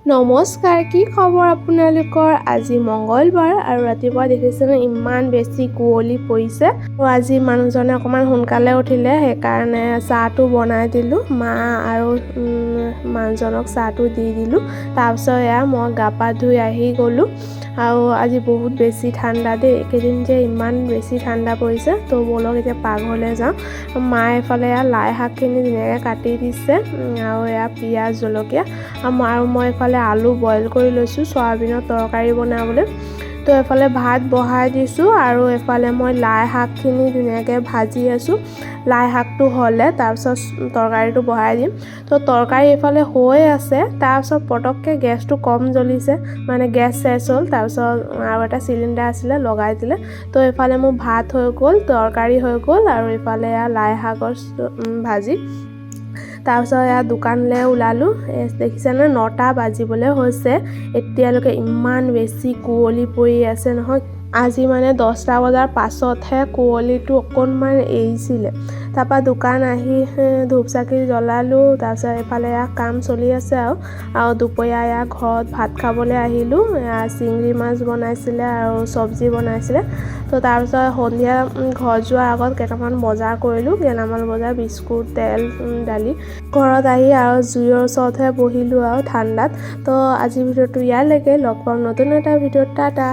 নমস্কাৰ, কি খবৰ আপোনালোকৰ? আজি মঙ্গলবাৰ আৰু ৰাতিপুৱা দেখিছেনে ইমান বেছি কুঁৱলী পৰিছে। আৰু আজি মানুহজনে অকণমান সোনকালে উঠিলে, সেইকাৰণে চাহটো বনাই দিলোঁ। মা আৰু মানুহজনক চাহটো দি দিলোঁ। তাৰপিছত মই গা পা ধুই আহি গ'লোঁ। আৰু আজি বহুত বেছি ঠাণ্ডা দেই, এইকেইদিন যে ইমান বেছি ঠাণ্ডা পৰিছে। তো ব'লক এতিয়া পাকঘৰলৈ যাওঁ। মায়ে এফালে লাই শাকখিনি ধুনীয়াকৈ কাটি দিছে আৰু পিঁয়াজ জলকীয়া আৰু মই এফালে আলু বইল কৰি লৈছোঁ চয়াবিনৰ তৰকাৰী বনাবলৈ। তো এফালে ভাত বহাই দিছোঁ আৰু এফালে মই লাই শাকখিনি ধুনীয়াকৈ ভাজি আছোঁ। লাই শাকটো হ'লে তাৰপিছত তৰকাৰীটো বহাই দিম। তো তৰকাৰী এফালে হৈ আছে, তাৰপিছত পটককৈ গেছটো কম জ্বলিছে, মানে গেছ চেছ হ'ল। তাৰপিছত আৰু এটা চিলিণ্ডাৰ আছিলে, লগাই দিলে। তো এফালে মোৰ ভাত হৈ গ'ল, তৰকাৰী হৈ গ'ল আৰু এফালে লাই শাকৰ ভাজি। তাৰপিছত দোকানলৈ ওলালোঁ। দেখিছেনে 9টা বাজিবলৈ হৈছে, এতিয়ালৈকে ইমান বেছি কুঁৱলী পৰি আছে নহয়। আজি মানে 10টা বজাৰ পাছতহে কুঁৱলীটো অকণমান এৰিছিলে। তাৰপৰা দোকান আহি ধূপ চাকি জ্বলালোঁ। তাৰপিছত এইফালে কাম চলি আছে আৰু দুপৰীয়া ঘৰত ভাত খাবলৈ আহিলোঁ। চিংৰি মাছ বনাইছিলে আৰু চব্জি বনাইছিলে। তো তাৰপিছত সন্ধিয়া ঘৰত যোৱাৰ আগত কেইটামান বজাৰ কৰিলোঁ, গেলামাল বজাৰ, বিস্কুট, তেল, দালি। ঘৰত আহি আৰু জুইৰ ওচৰতহে বহিলোঁ আৰু ঠাণ্ডাত। তো আজিৰ ভিডিঅ'টো ইয়ালৈকে, লগ পাম নতুন এটা ভিডিঅ'ত। টাটা।